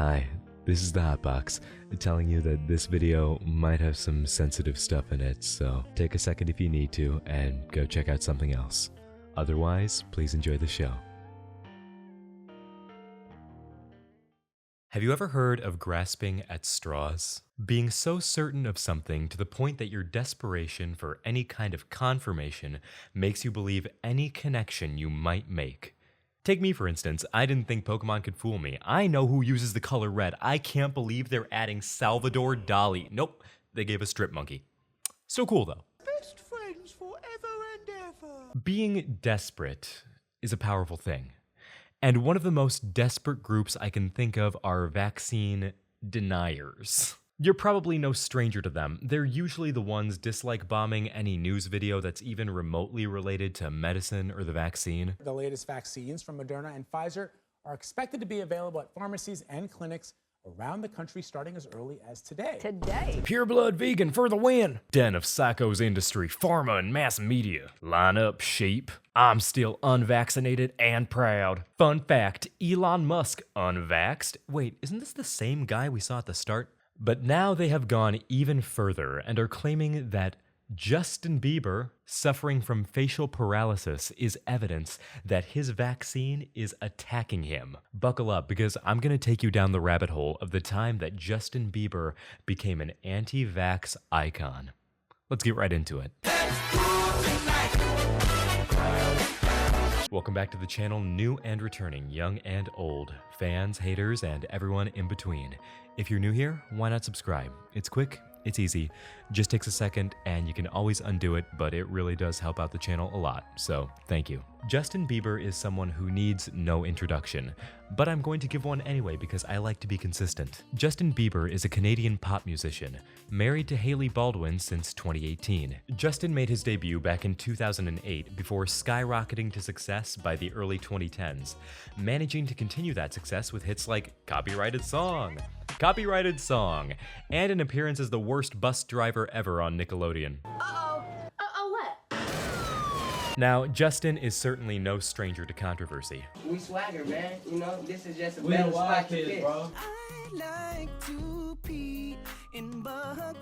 Hi, this is the Hotbox, telling you that this video might have some sensitive stuff in it, so take a second if you need to and go check out something else. Otherwise, please enjoy the show. Have you ever heard of grasping at straws? Being so certain of something to the point that your desperation for any kind of confirmation makes you believe any connection you might make. Take me, for instance. I didn't think Pokemon could fool me. I know who uses the color red. I can't believe they're adding Salvador Dali. Nope, they gave a strip monkey. So cool, though. Best friends forever and ever. Being desperate is a powerful thing. And one of the most desperate groups I can think of are vaccine deniers. You're probably no stranger to them. They're usually the ones dislike bombing any news video that's even remotely related to medicine or the vaccine. The latest vaccines from Moderna and Pfizer are expected to be available at pharmacies and clinics around the country starting as early as today. Pure blood vegan for the win. Den of psychos industry, pharma, and mass media. Line up, sheep. I'm still unvaccinated and proud. Fun fact, Elon Musk unvaxxed. Wait, isn't this the same guy we saw at the start? But now they have gone even further and are claiming that Justin Bieber suffering from facial paralysis is evidence that his vaccine is attacking him. Buckle up, because I'm going to take you down the rabbit hole of the time that Justin Bieber became an anti-vax icon. Let's get right into it. Welcome back to the channel, new and returning, young and old, fans, haters, and everyone in between. If you're new here, why not subscribe? It's quick, it's easy, just takes a second, and you can always undo it, but it really does help out the channel a lot, so thank you. Justin Bieber is someone who needs no introduction, but I'm going to give one anyway because I like to be consistent. Justin Bieber is a Canadian pop musician, married to Hailey Baldwin since 2018. Justin made his debut back in 2008 before skyrocketing to success by the early 2010s, managing to continue that success with hits like Copyrighted Song, and an appearance as the worst bus driver ever on Nickelodeon. Now, Justin is certainly no stranger to controversy. We swagger, man. You know, this is just a better spot to fit. I like to pee in buckets.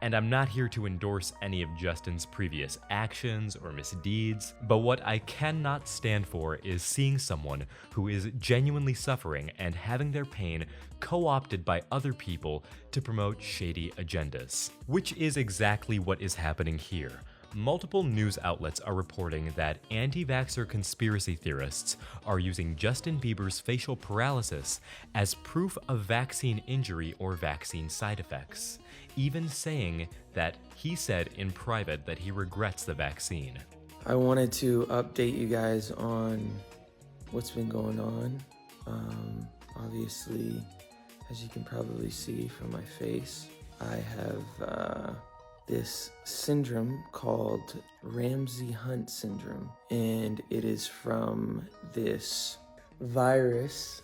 And I'm not here to endorse any of Justin's previous actions or misdeeds, but what I cannot stand for is seeing someone who is genuinely suffering and having their pain co-opted by other people to promote shady agendas. Which is exactly what is happening here. Multiple news outlets are reporting that anti-vaxxer conspiracy theorists are using Justin Bieber's facial paralysis as proof of vaccine injury or vaccine side effects, even saying that he said in private that he regrets the vaccine. I wanted to update you guys on what's been going on. Obviously, as you can probably see from my face, I have this syndrome called Ramsay-Hunt syndrome, and it is from this virus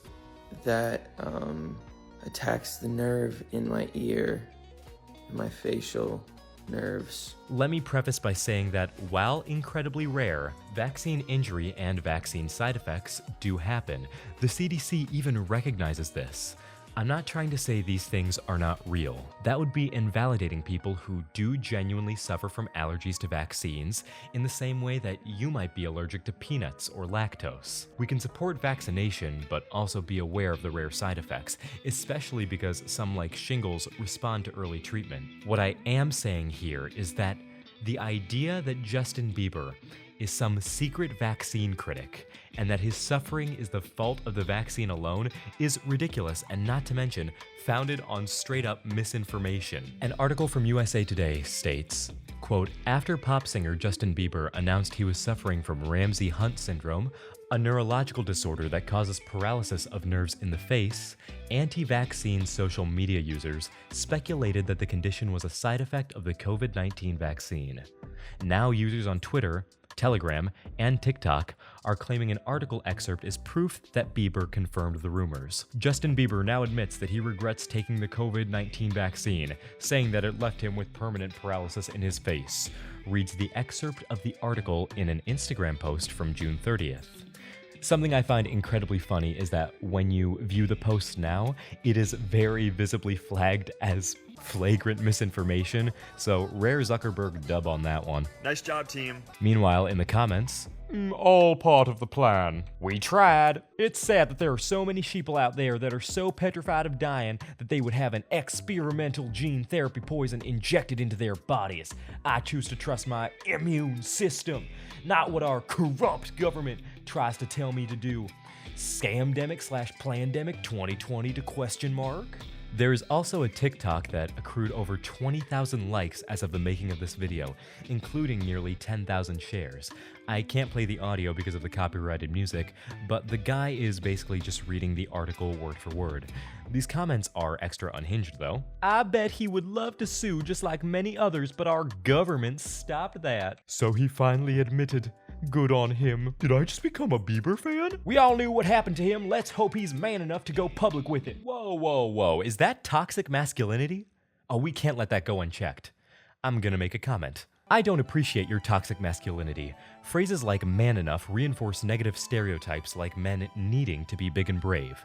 that attacks the nerve in my ear, my facial nerves. Let me preface by saying that while incredibly rare, vaccine injury and vaccine side effects do happen. The CDC even recognizes this. I'm not trying to say these things are not real. That would be invalidating people who do genuinely suffer from allergies to vaccines in the same way that you might be allergic to peanuts or lactose. We can support vaccination, but also be aware of the rare side effects, especially because some, like shingles, respond to early treatment. What I am saying here is that the idea that Justin Bieber is some secret vaccine critic and that his suffering is the fault of the vaccine alone is ridiculous, and not to mention founded on straight up misinformation. An article from USA Today states, quote, after pop singer Justin Bieber announced he was suffering from Ramsay-Hunt syndrome, a neurological disorder that causes paralysis of nerves in the face, anti-vaccine social media users speculated that the condition was a side effect of the COVID-19 vaccine. Now users on Twitter, Telegram, and TikTok are claiming an article excerpt is proof that Bieber confirmed the rumors. Justin Bieber now admits that he regrets taking the COVID-19 vaccine, saying that it left him with permanent paralysis in his face, reads the excerpt of the article in an Instagram post from June 30th. Something I find incredibly funny is that when you view the post now, it is very visibly flagged as flagrant misinformation, so rare Zuckerberg dub on that one. Nice job, team. Meanwhile, in the comments, all part of the plan. We tried. It's sad that there are so many sheeple out there that are so petrified of dying that they would have an experimental gene therapy poison injected into their bodies. I choose to trust my immune system, not what our corrupt government tries to tell me to do. Scamdemic/plandemic 2020 to question mark? There is also a TikTok that accrued over 20,000 likes as of the making of this video, including nearly 10,000 shares. I can't play the audio because of the copyrighted music, but the guy is basically just reading the article word for word. These comments are extra unhinged though. I bet he would love to sue just like many others, but our government stopped that. So he finally admitted. Good on him. Did I just become a Bieber fan? We all knew what happened to him. Let's hope he's man enough to go public with it. Whoa, whoa, whoa. Is that toxic masculinity? Oh, we can't let that go unchecked. I'm gonna make a comment. I don't appreciate your toxic masculinity. Phrases like man enough reinforce negative stereotypes like men needing to be big and brave.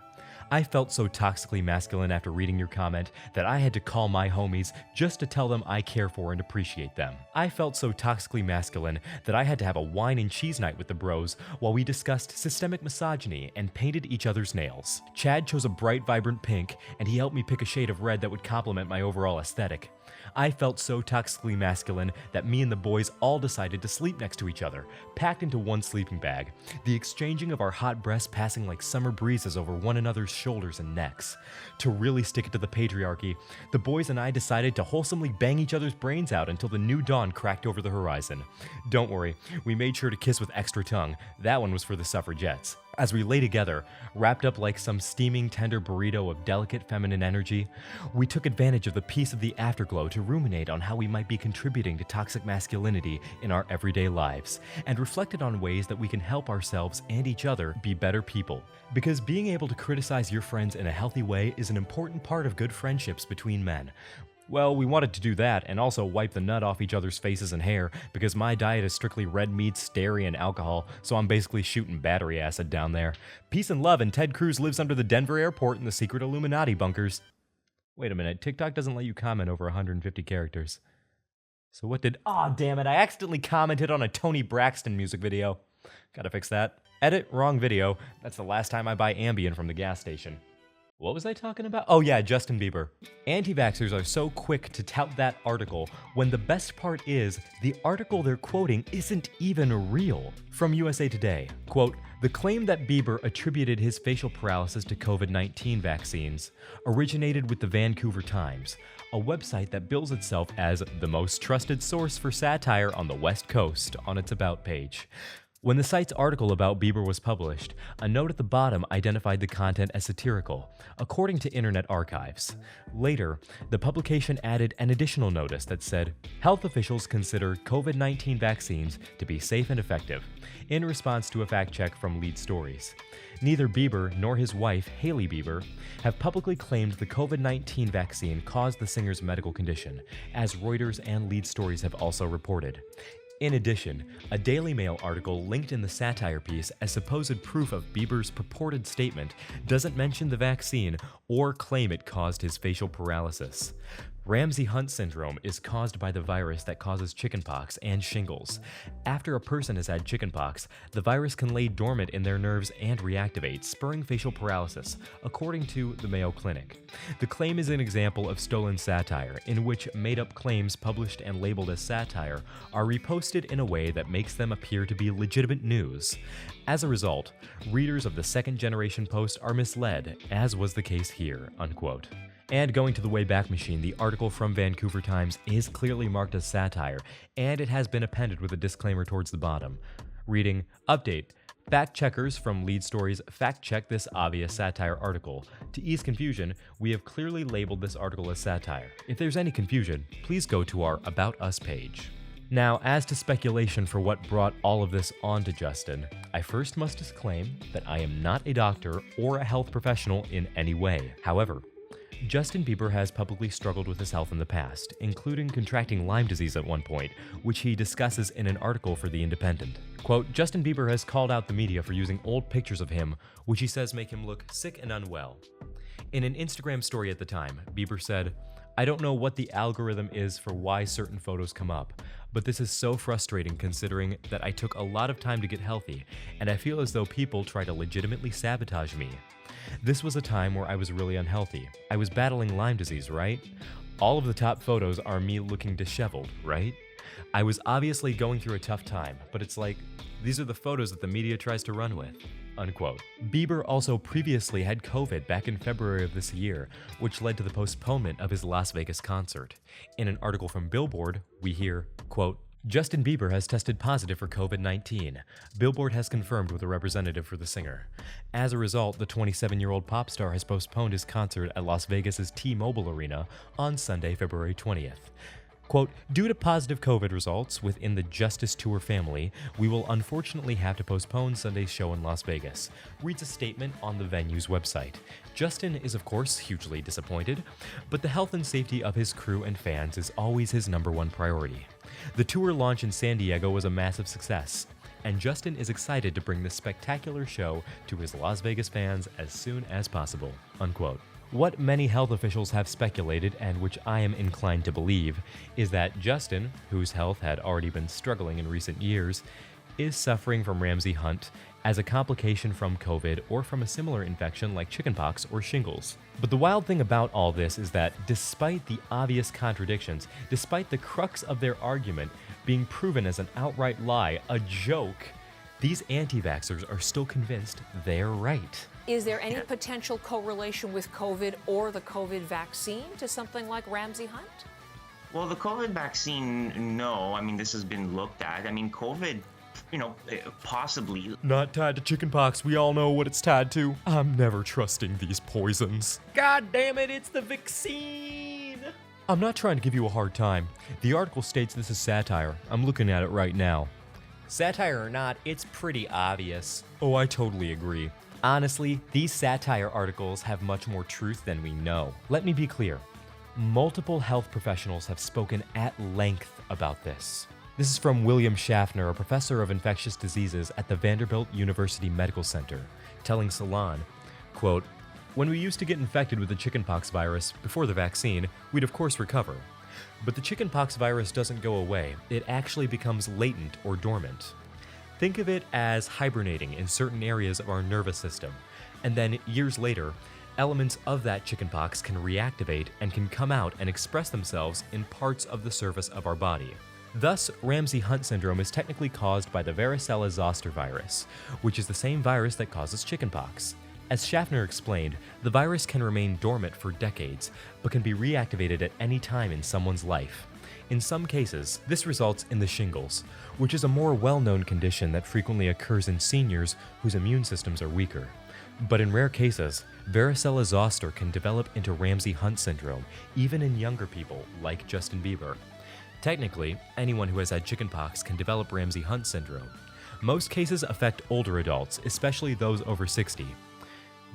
I felt so toxically masculine after reading your comment that I had to call my homies just to tell them I care for and appreciate them. I felt so toxically masculine that I had to have a wine and cheese night with the bros while we discussed systemic misogyny and painted each other's nails. Chad chose a bright, vibrant pink, and he helped me pick a shade of red that would complement my overall aesthetic. I felt so toxically masculine that me and the boys all decided to sleep next to each other, packed into one sleeping bag, the exchanging of our hot breaths passing like summer breezes over one another's shoulders and necks. To really stick it to the patriarchy, the boys and I decided to wholesomely bang each other's brains out until the new dawn cracked over the horizon. Don't worry, we made sure to kiss with extra tongue. That one was for the suffragettes. As we lay together, wrapped up like some steaming, tender burrito of delicate feminine energy, we took advantage of the peace of the afterglow to ruminate on how we might be contributing to toxic masculinity in our everyday lives, and reflected on ways that we can help ourselves and each other be better people. Because being able to criticize your friends in a healthy way is an important part of good friendships between men. Well, we wanted to do that and also wipe the nut off each other's faces and hair because my diet is strictly red meats, dairy, and alcohol, so I'm basically shooting battery acid down there. Peace and love, and Ted Cruz lives under the Denver airport in the secret Illuminati bunkers. Wait a minute, TikTok doesn't let you comment over 150 characters. So what did— Aw, damn it, I accidentally commented on a Tony Braxton music video. Gotta fix that. Edit, wrong video. That's the last time I buy Ambien from the gas station. What was I talking about? Oh yeah, Justin Bieber. Anti-vaxxers are so quick to tout that article when the best part is the article they're quoting isn't even real. From USA Today, quote, "The claim that Bieber attributed his facial paralysis to COVID-19 vaccines originated with the Vancouver Times, a website that bills itself as the most trusted source for satire on the West Coast on its About page. When the site's article about Bieber was published, a note at the bottom identified the content as satirical, according to Internet Archives. Later, the publication added an additional notice that said, health officials consider COVID-19 vaccines to be safe and effective, in response to a fact check from Lead Stories. Neither Bieber nor his wife, Hailey Bieber, have publicly claimed the COVID-19 vaccine caused the singer's medical condition, as Reuters and Lead Stories have also reported. In addition, a Daily Mail article linked in the satire piece as supposed proof of Bieber's purported statement doesn't mention the vaccine or claim it caused his facial paralysis. Ramsay-Hunt syndrome is caused by the virus that causes chickenpox and shingles. After a person has had chickenpox, the virus can lay dormant in their nerves and reactivate, spurring facial paralysis, according to the Mayo Clinic. The claim is an example of stolen satire, in which made-up claims published and labeled as satire are reposted in a way that makes them appear to be legitimate news. As a result, readers of the second-generation post are misled, as was the case here," unquote. And going to the Wayback Machine, the article from Vancouver Times is clearly marked as satire, and it has been appended with a disclaimer towards the bottom. Reading, "Update. Fact checkers from Lead Stories fact-check this obvious satire article. To ease confusion, we have clearly labeled this article as satire. If there's any confusion, please go to our About Us page." Now, as to speculation for what brought all of this on to Justin, I first must disclaim that I am not a doctor or a health professional in any way. However, Justin Bieber has publicly struggled with his health in the past, including contracting Lyme disease at one point, which he discusses in an article for The Independent. Quote, Justin Bieber has called out the media for using old pictures of him, which he says make him look sick and unwell. In an Instagram story at the time, Bieber said, I don't know what the algorithm is for why certain photos come up, but this is so frustrating considering that I took a lot of time to get healthy, and I feel as though people try to legitimately sabotage me. This was a time where I was really unhealthy. I was battling Lyme disease, right? All of the top photos are me looking disheveled, right? I was obviously going through a tough time, but it's like, these are the photos that the media tries to run with. Unquote. Bieber also previously had COVID back in February of this year, which led to the postponement of his Las Vegas concert. In an article from Billboard, we hear, quote, Justin Bieber has tested positive for COVID-19. Billboard has confirmed with a representative for the singer. As a result, the 27-year-old pop star has postponed his concert at Las Vegas's T-Mobile Arena on Sunday, February 20th. Quote, due to positive COVID results within the Justice Tour family, we will unfortunately have to postpone Sunday's show in Las Vegas, reads a statement on the venue's website. Justin is of course hugely disappointed, but the health and safety of his crew and fans is always his #1 priority. The tour launch in San Diego was a massive success, and Justin is excited to bring this spectacular show to his Las Vegas fans as soon as possible, unquote. What many health officials have speculated, and which I am inclined to believe, is that Justin, whose health had already been struggling in recent years, is suffering from Ramsay Hunt as a complication from COVID or from a similar infection like chickenpox or shingles. But the wild thing about all this is that despite the obvious contradictions, despite the crux of their argument being proven as an outright lie, a joke, these anti-vaxxers are still convinced they're right. Is there any potential correlation with COVID or the COVID vaccine to something like Ramsay Hunt? Well, the COVID vaccine, no. I mean, this has been looked at. I mean, COVID, possibly. Not tied to chickenpox, we all know what it's tied to. I'm never trusting these poisons. God damn it, it's the vaccine! I'm not trying to give you a hard time. The article states this is satire. I'm looking at it right now. Satire or not, it's pretty obvious. Oh, I totally agree. Honestly, these satire articles have much more truth than we know. Let me be clear. Multiple health professionals have spoken at length about this. This is from William Schaffner, a professor of infectious diseases at the Vanderbilt University Medical Center, telling Salon, quote, when we used to get infected with the chickenpox virus before the vaccine, we'd of course recover. But the chickenpox virus doesn't go away. It actually becomes latent or dormant. Think of it as hibernating in certain areas of our nervous system, and then years later, elements of that chickenpox can reactivate and can come out and express themselves in parts of the surface of our body. Thus, Ramsay Hunt syndrome is technically caused by the varicella zoster virus, which is the same virus that causes chickenpox. As Schaffner explained, the virus can remain dormant for decades, but can be reactivated at any time in someone's life. In some cases, this results in the shingles, which is a more well-known condition that frequently occurs in seniors whose immune systems are weaker. But in rare cases, varicella zoster can develop into Ramsay Hunt syndrome, even in younger people like Justin Bieber. Technically, anyone who has had chickenpox can develop Ramsay Hunt syndrome. Most cases affect older adults, especially those over 60.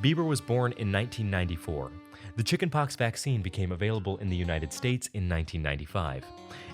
Bieber was born in 1994. The chickenpox vaccine became available in the United States in 1995,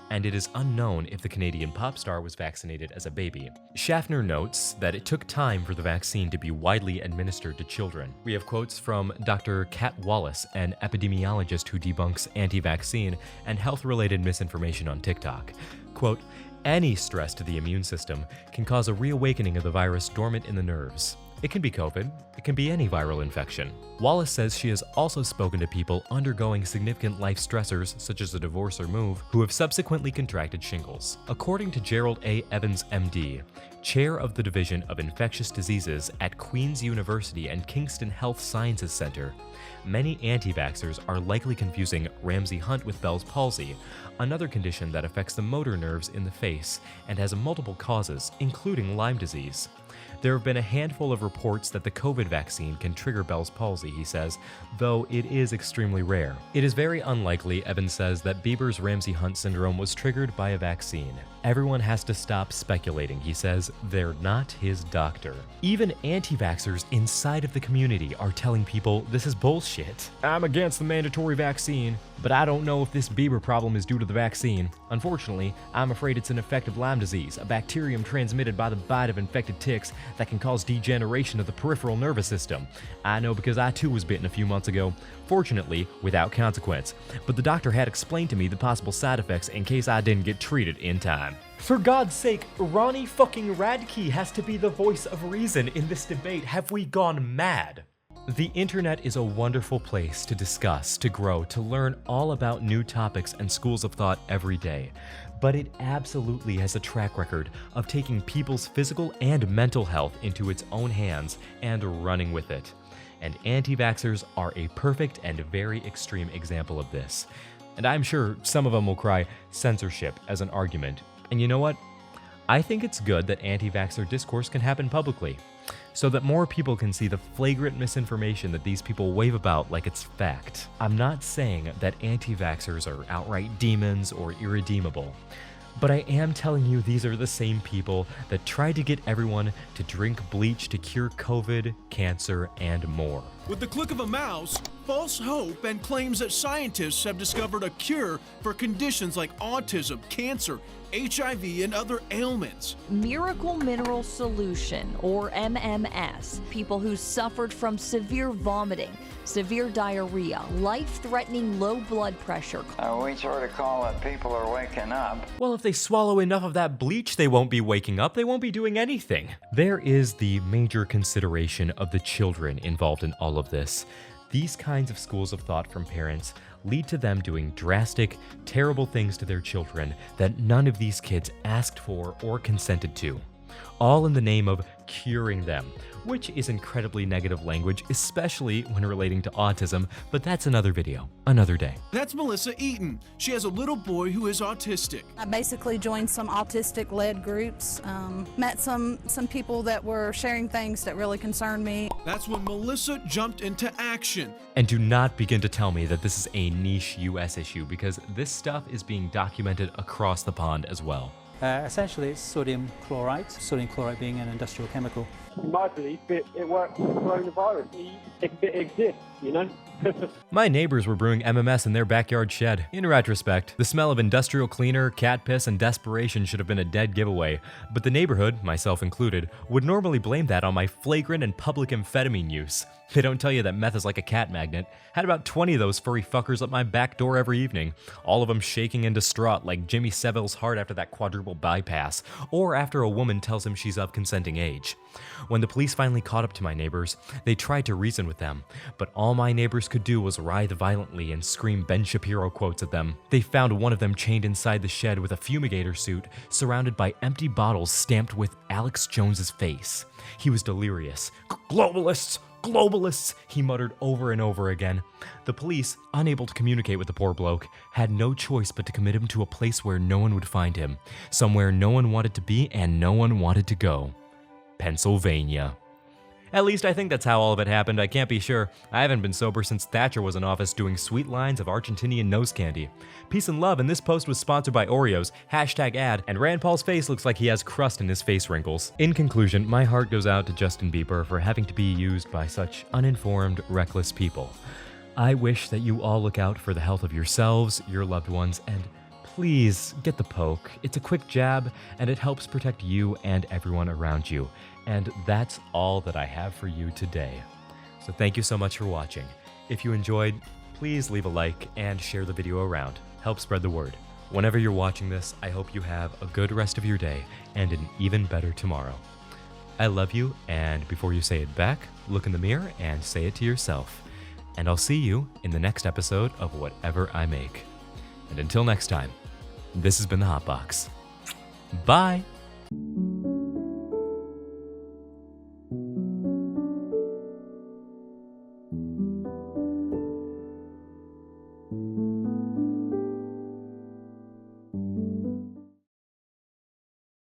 and it is unknown if the Canadian pop star was vaccinated as a baby. Schaffner notes that it took time for the vaccine to be widely administered to children. We have quotes from Dr. Kat Wallace, an epidemiologist who debunks anti-vaccine and health-related misinformation on TikTok. Quote, any stress to the immune system can cause a reawakening of the virus dormant in the nerves. It can be COVID, it can be any viral infection. Wallace says she has also spoken to people undergoing significant life stressors, such as a divorce or move, who have subsequently contracted shingles. According to Gerald A. Evans, MD, chair of the Division of Infectious Diseases at Queen's University and Kingston Health Sciences Center, many anti-vaxxers are likely confusing Ramsay Hunt with Bell's palsy, another condition that affects the motor nerves in the face and has multiple causes, including Lyme disease. There have been a handful of reports that the COVID vaccine can trigger Bell's palsy, he says, though it is extremely rare. It is very unlikely, Evans says, that Bieber's Ramsay-Hunt syndrome was triggered by a vaccine. Everyone has to stop speculating, he says. They're not his doctor. Even anti-vaxxers inside of the community are telling people this is bullshit. I'm against the mandatory vaccine, but I don't know if this Bieber problem is due to the vaccine. Unfortunately, I'm afraid it's an infective Lyme disease, a bacterium transmitted by the bite of infected ticks that can cause degeneration of the peripheral nervous system. I know because I too was bitten a few months ago, fortunately without consequence, but the doctor had explained to me the possible side effects in case I didn't get treated in time. For God's sake, Ronnie fucking Radke has to be the voice of reason in this debate. Have we gone mad? The internet is a wonderful place to discuss, to grow, to learn all about new topics and schools of thought every day. But it absolutely has a track record of taking people's physical and mental health into its own hands and running with it. And anti-vaxxers are a perfect and very extreme example of this. And I'm sure some of them will cry censorship as an argument. And you know what? I think it's good that anti-vaxxer discourse can happen publicly, so that more people can see the flagrant misinformation that these people wave about like it's fact. I'm not saying that anti-vaxxers are outright demons or irredeemable, but I am telling you these are the same people that tried to get everyone to drink bleach to cure COVID, cancer, and more. With the click of a mouse, false hope and claims that scientists have discovered a cure for conditions like autism, cancer, HIV, and other ailments. Miracle Mineral Solution, or MMS. People who suffered from severe vomiting, severe diarrhea, life-threatening low blood pressure. We sort of call it people are waking up. Well, if they swallow enough of that bleach, they won't be waking up, they won't be doing anything. There is the major consideration of the children involved in all of this. These kinds of schools of thought from parents lead to them doing drastic, terrible things to their children that none of these kids asked for or consented to, all in the name of curing them, which is incredibly negative language, especially when relating to autism, but that's another video, another day. That's Melissa Eaton. She has a little boy who is autistic. I basically joined some autistic-led groups, met some people that were sharing things that really concerned me. That's when Melissa jumped into action. And do not begin to tell me that this is a niche US issue, because this stuff is being documented across the pond as well. Essentially, it's sodium chloride being an industrial chemical. In my belief, it works with coronavirus if it exists, you know? My neighbors were brewing MMS in their backyard shed. In retrospect, the smell of industrial cleaner, cat piss, and desperation should have been a dead giveaway, but the neighborhood, myself included, would normally blame that on my flagrant and public amphetamine use. They don't tell you that meth is like a cat magnet. Had about 20 of those furry fuckers at my back door every evening, all of them shaking and distraught like Jimmy Saville's heart after that quadruple bypass, or after a woman tells him she's of consenting age. When the police finally caught up to my neighbors, they tried to reason with them, but all my neighbors could do was writhe violently and scream Ben Shapiro quotes at them. They found one of them chained inside the shed with a fumigator suit, surrounded by empty bottles stamped with Alex Jones's face. He was delirious. "Globalists! Globalists!" he muttered over and over again. The police, unable to communicate with the poor bloke, had no choice but to commit him to a place where no one would find him, somewhere no one wanted to be and no one wanted to go. Pennsylvania. At least I think that's how all of it happened. I can't be sure. I haven't been sober since Thatcher was in office doing sweet lines of Argentinian nose candy. Peace and love, and this post was sponsored by Oreos, #ad, and Rand Paul's face looks like he has crust in his face wrinkles. In conclusion, my heart goes out to Justin Bieber for having to be used by such uninformed, reckless people. I wish that you all look out for the health of yourselves, your loved ones, and please get the poke. It's a quick jab, and it helps protect you and everyone around you. And that's all that I have for you today. So thank you so much for watching. If you enjoyed, please leave a like and share the video around. Help spread the word. Whenever you're watching this, I hope you have a good rest of your day and an even better tomorrow. I love you, and before you say it back, look in the mirror and say it to yourself. And I'll see you in the next episode of whatever I make. And until next time, this has been the Hot Box. Bye!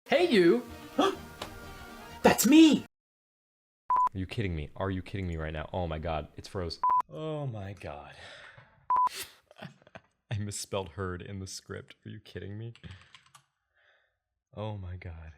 Hey, you! That's me! Are you kidding me? Are you kidding me right now? Oh my god, it's froze. Oh my god. I misspelled herd in the script. Are you kidding me? Oh my god.